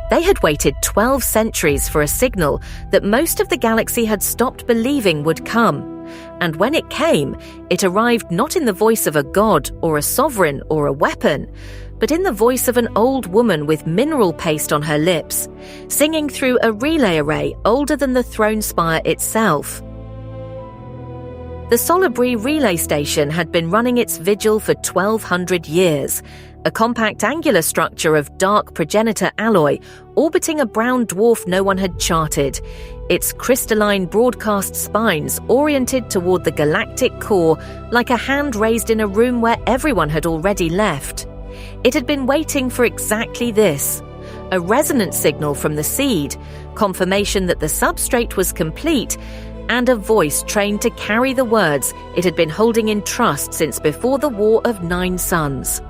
They had waited 12 centuries for a signal that most of the galaxy had stopped believing would come. And when it came, it arrived not in the voice of a god or a sovereign or a weapon, but in the voice of an old woman with mineral paste on her lips, singing through a relay array older than the throne spire itself. The Solabri relay station had been running its vigil for 1,200 years, a compact angular structure of dark progenitor alloy orbiting a brown dwarf no one had charted, its crystalline broadcast spines oriented toward the galactic core like a hand raised in a room where everyone had already left. It had been waiting for exactly this, a resonance signal from the seed, confirmation that the substrate was complete, and a voice trained to carry the words it had been holding in trust since before the War of 9 Suns.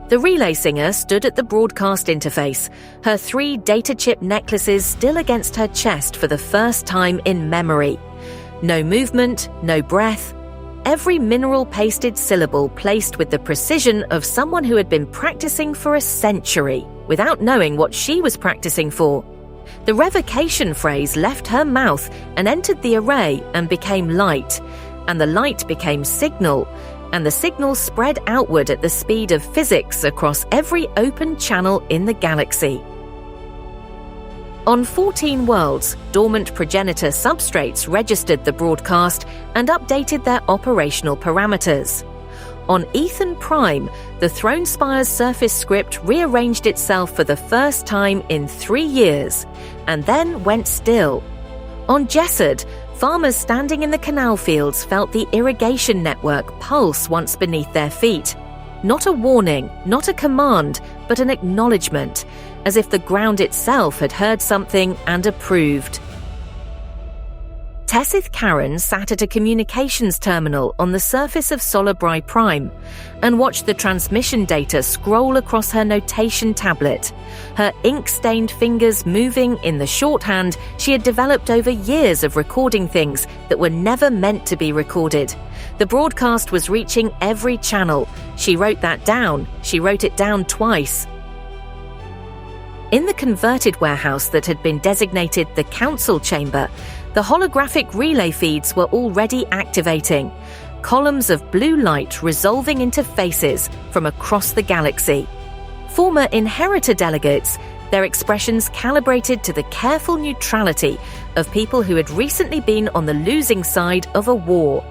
The relay singer stood at the broadcast interface, her 3 data chip necklaces still against her chest for the first time in memory. No movement, no breath. Every mineral-pasted syllable placed with the precision of someone who had been practicing for a century, without knowing what she was practicing for. The revocation phrase left her mouth and entered the array and became light, and the light became signal, and the signal spread outward at the speed of physics across every open channel in the galaxy. On 14 worlds, dormant progenitor substrates registered the broadcast and updated their operational parameters. On Ethan Prime, the Throne Spire's surface script rearranged itself for the first time in 3 years, and then went still. On Jessed, farmers standing in the canal fields felt the irrigation network pulse once beneath their feet. Not a warning, not a command, but an acknowledgement, as if the ground itself had heard something and approved. Tessith Karen sat at a communications terminal on the surface of Solabri Prime and watched the transmission data scroll across her notation tablet, her ink-stained fingers moving in the shorthand she had developed over years of recording things that were never meant to be recorded. The broadcast was reaching every channel. She wrote that down. She wrote it down twice. In the converted warehouse that had been designated the Council Chamber, the holographic relay feeds were already activating, columns of blue light resolving into faces from across the galaxy. Former Inheritor delegates, their expressions calibrated to the careful neutrality of people who had recently been on the losing side of a war.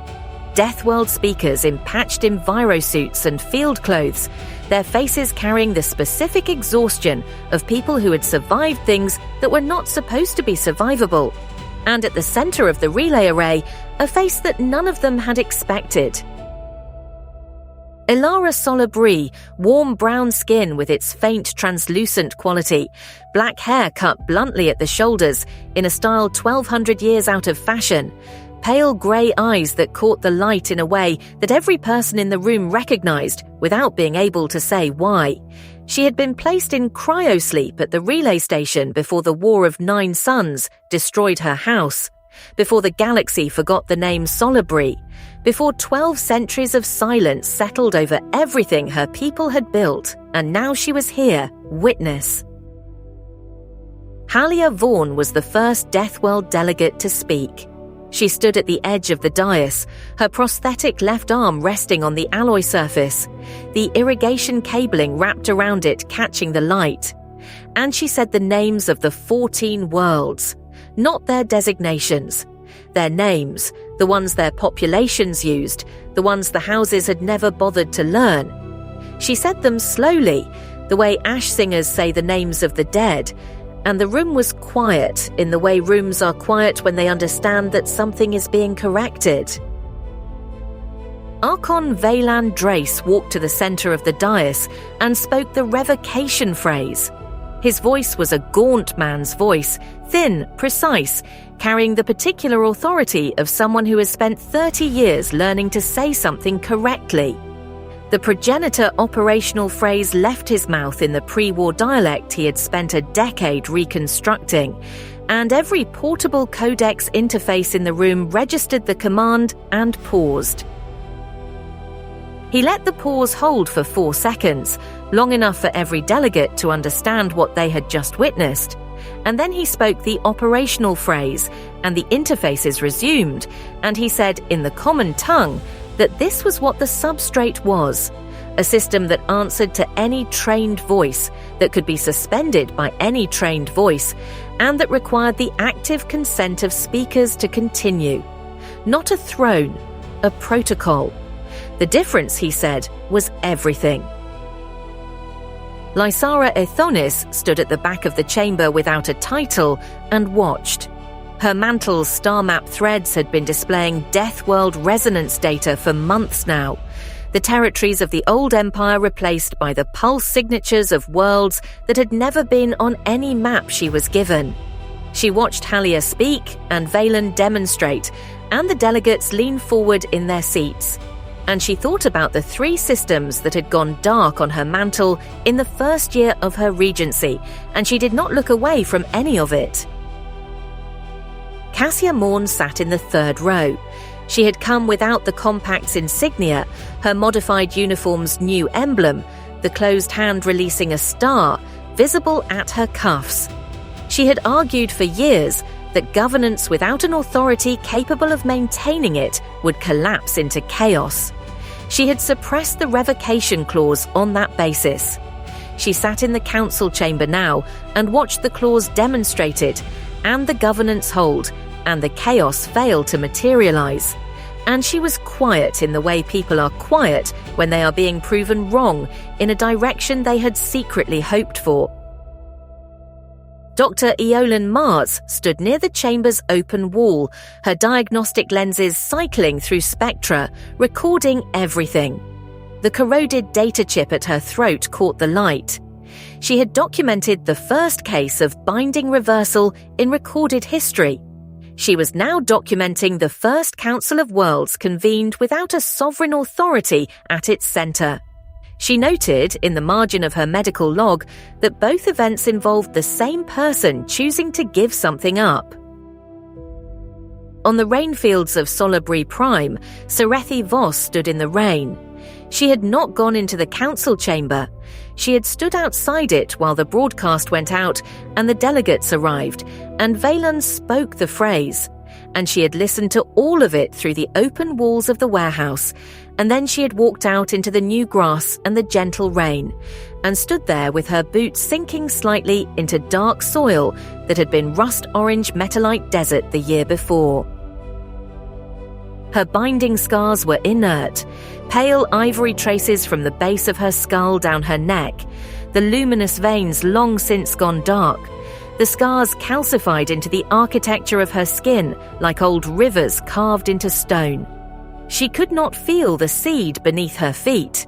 Deathworld speakers in patched envirosuits and field clothes, their faces carrying the specific exhaustion of people who had survived things that were not supposed to be survivable. And at the center of the relay array, a face that none of them had expected. Elara Solabri, warm brown skin with its faint translucent quality, black hair cut bluntly at the shoulders in a style 1,200 years out of fashion, pale grey eyes that caught the light in a way that every person in the room recognized without being able to say why. She had been placed in cryosleep at the relay station before the War of 9 Suns destroyed her house, before the galaxy forgot the name Solabri, before 12 centuries of silence settled over everything her people had built, and now she was here, witness. Halia Vaughn was the first Deathworld delegate to speak. She stood at the edge of the dais, her prosthetic left arm resting on the alloy surface, the irrigation cabling wrapped around it catching the light. And she said the names of the 14 worlds, not their designations. Their names, the ones their populations used, the ones the houses had never bothered to learn. She said them slowly, the way ash singers say the names of the dead, and the room was quiet in the way rooms are quiet when they understand that something is being corrected. Archon Valan Drace walked to the center of the dais and spoke the revocation phrase. His voice was a gaunt man's voice, thin, precise, carrying the particular authority of someone who has spent 30 years learning to say something correctly. The progenitor operational phrase left his mouth in the pre-war dialect he had spent a decade reconstructing, and every portable codex interface in the room registered the command and paused. He let the pause hold for 4 seconds, long enough for every delegate to understand what they had just witnessed. And then he spoke the operational phrase, and the interfaces resumed, and he said in the common tongue that this was what the substrate was, a system that answered to any trained voice, that could be suspended by any trained voice, and that required the active consent of speakers to continue. Not a throne, a protocol. The difference, he said, was everything. Lysara Ethonis stood at the back of the chamber without a title and watched. Her mantle's star map threads had been displaying Death World resonance data for months now. The territories of the old empire replaced by the pulse signatures of worlds that had never been on any map she was given. She watched Halia speak and Valen demonstrate, and the delegates lean forward in their seats. And she thought about the 3 systems that had gone dark on her mantle in the first year of her regency, and she did not look away from any of it. Cassia Morn sat in the 3rd row. She had come without the compact's insignia, her modified uniform's new emblem, the closed hand releasing a star, visible at her cuffs. She had argued for years that governance without an authority capable of maintaining it would collapse into chaos. She had suppressed the revocation clause on that basis. She sat in the council chamber now and watched the clause demonstrated, and the governance hold, and the chaos fail to materialize. And she was quiet in the way people are quiet when they are being proven wrong in a direction they had secretly hoped for. Dr. Eolan Mars stood near the chamber's open wall, her diagnostic lenses cycling through spectra, recording everything. The corroded data chip at her throat caught the light. She had documented the first case of binding reversal in recorded history. She was now documenting the first Council of Worlds convened without a sovereign authority at its centre. She noted in the margin of her medical log that both events involved the same person choosing to give something up. On the rainfields of Solabri Prime, Serethi Voss stood in the rain. She had not gone into the council chamber. She had stood outside it while the broadcast went out and the delegates arrived, and Valen spoke the phrase, and she had listened to all of it through the open walls of the warehouse, and then she had walked out into the new grass and the gentle rain, and stood there with her boots sinking slightly into dark soil that had been rust-orange metallite desert the year before. Her binding scars were inert, pale ivory traces from the base of her skull down her neck, the luminous veins long since gone dark, the scars calcified into the architecture of her skin like old rivers carved into stone. She could not feel the seed beneath her feet.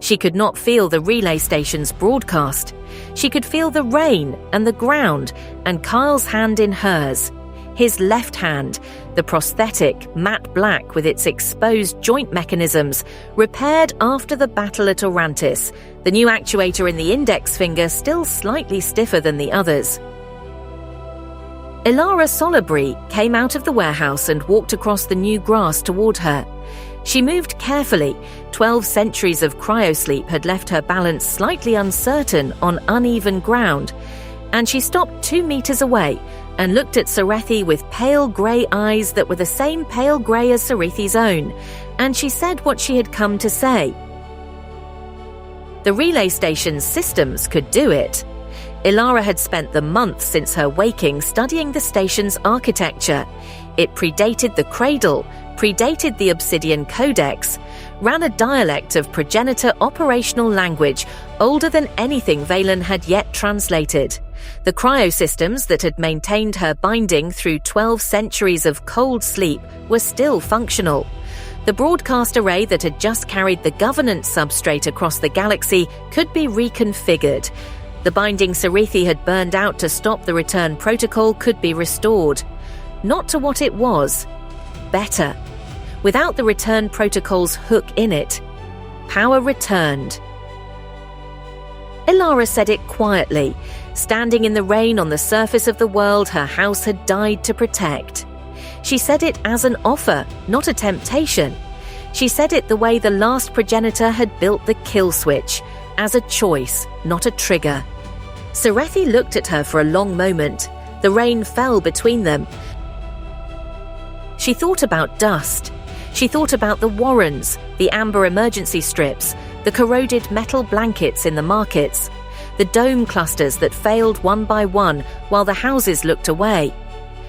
She could not feel the relay station's broadcast. She could feel the rain and the ground and Kyle's hand in hers. His left hand, the prosthetic, matte black with its exposed joint mechanisms, repaired after the battle at Orantis, the new actuator in the index finger still slightly stiffer than the others. Elara Solabri came out of the warehouse and walked across the new grass toward her. She moved carefully. 12 centuries of cryosleep had left her balance slightly uncertain on uneven ground, and she stopped 2 meters away and looked at Serethi with pale grey eyes that were the same pale grey as Serethi's own, and she said what she had come to say. The relay station's systems could do it. Elara had spent the months since her waking studying the station's architecture. It predated the cradle, predated the Obsidian Codex, ran a dialect of progenitor operational language older than anything Valen had yet translated. The cryosystems that had maintained her binding through 12 centuries of cold sleep were still functional. The broadcast array that had just carried the governance substrate across the galaxy could be reconfigured. The binding Serethi had burned out to stop the return protocol could be restored. Not to what it was. Better. Without the return protocol's hook in it. Power returned. Elara said it quietly, standing in the rain on the surface of the world her house had died to protect. She said it as an offer, not a temptation. She said it the way the last progenitor had built the kill switch, as a choice, not a trigger. Serethi looked at her for a long moment. The rain fell between them. She thought about dust. She thought about the warrens, the amber emergency strips, the corroded metal blankets in the markets, the dome clusters that failed one by one while the houses looked away.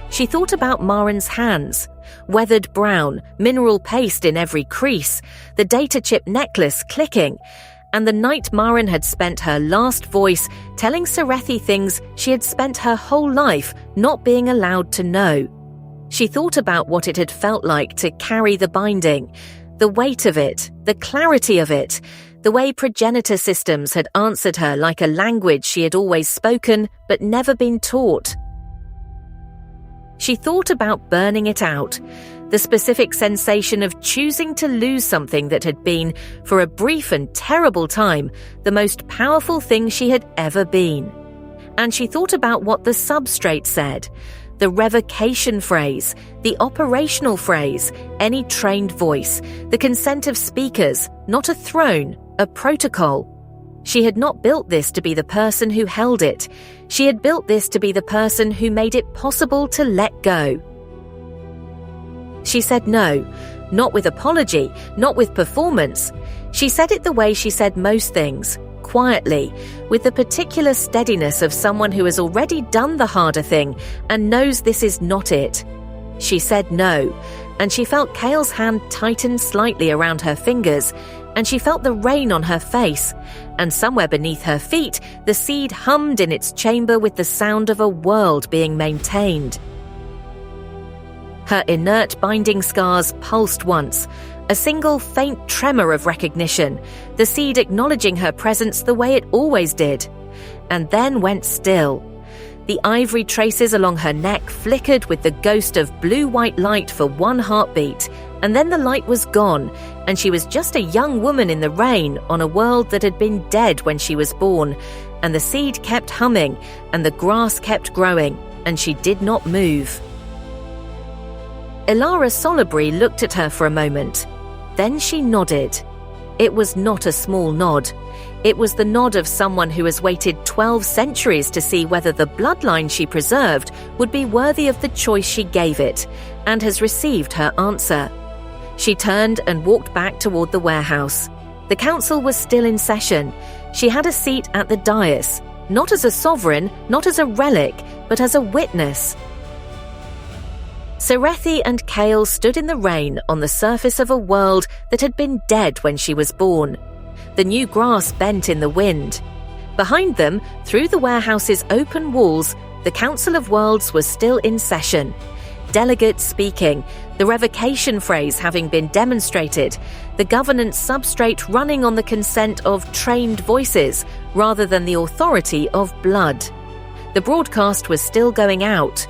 She thought about Maren's hands, weathered brown, mineral paste in every crease, the data chip necklace clicking, and the night Maren had spent her last voice telling Serethi things she had spent her whole life not being allowed to know. She thought about what it had felt like to carry the binding, the weight of it, the clarity of it, the way progenitor systems had answered her like a language she had always spoken but never been taught. She thought about burning it out, the specific sensation of choosing to lose something that had been, for a brief and terrible time, the most powerful thing she had ever been. And she thought about what the substrate said, the revocation phrase, the operational phrase, any trained voice, the consent of speakers, not a throne, a protocol. She had not built this to be the person who held it. She had built this to be the person who made it possible to let go. She said no, not with apology, not with performance. She said it the way she said most things, quietly, with the particular steadiness of someone who has already done the harder thing and knows this is not it. She said no, and she felt Kale's hand tighten slightly around her fingers, and she felt the rain on her face, and somewhere beneath her feet, the seed hummed in its chamber with the sound of a world being maintained. Her inert binding scars pulsed once, a single faint tremor of recognition, the seed acknowledging her presence the way it always did, and then went still. The ivory traces along her neck flickered with the ghost of blue-white light for one heartbeat, and then the light was gone, and she was just a young woman in the rain on a world that had been dead when she was born, and the seed kept humming, and the grass kept growing, and she did not move. Elara Solabri looked at her for a moment. Then she nodded. It was not a small nod. It was the nod of someone who has waited 12 centuries to see whether the bloodline she preserved would be worthy of the choice she gave it, and has received her answer. She turned and walked back toward the warehouse. The council was still in session. She had a seat at the dais, not as a sovereign, not as a relic, but as a witness. Serethi and Kale stood in the rain on the surface of a world that had been dead when she was born. The new grass bent in the wind. Behind them, through the warehouse's open walls, the Council of Worlds was still in session. Delegates speaking, the revocation phrase having been demonstrated, the governance substrate running on the consent of trained voices rather than the authority of blood. The broadcast was still going out.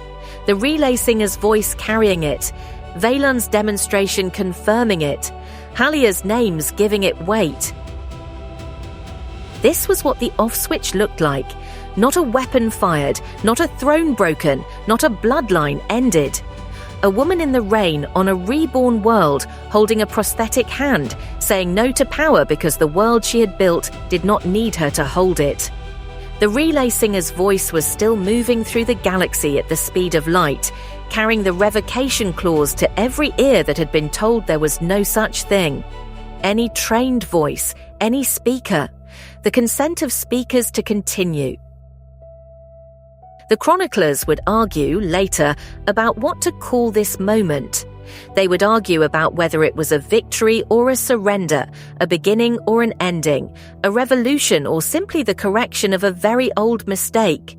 The relay singer's voice carrying it, Valen's demonstration confirming it, Halia's names giving it weight. This was what the off switch looked like. Not a weapon fired, not a throne broken, not a bloodline ended. A woman in the rain on a reborn world holding a prosthetic hand, saying no to power because the world she had built did not need her to hold it. The relay singer's voice was still moving through the galaxy at the speed of light, carrying the revocation clause to every ear that had been told there was no such thing. Any trained voice, any speaker, the consent of speakers to continue. The chroniclers would argue later about what to call this moment. They would argue about whether it was a victory or a surrender, a beginning or an ending, a revolution or simply the correction of a very old mistake.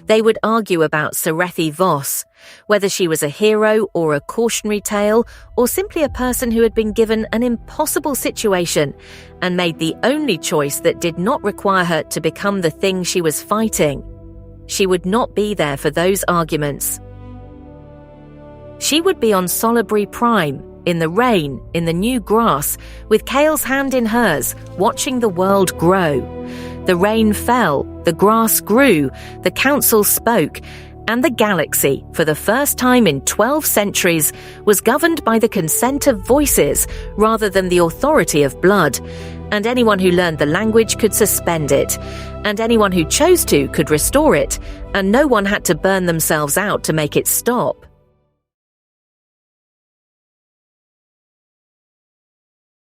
They would argue about Serethi Voss, whether she was a hero or a cautionary tale, or simply a person who had been given an impossible situation and made the only choice that did not require her to become the thing she was fighting. She would not be there for those arguments. She would be on Solabri Prime, in the rain, in the new grass, with Kale's hand in hers, watching the world grow. The rain fell, the grass grew, the council spoke, And the galaxy, for the first time in 12 centuries, was governed by the consent of voices rather than the authority of blood. And anyone who learned the language could suspend it, and anyone who chose to could restore it, and no one had to burn themselves out to make it stop.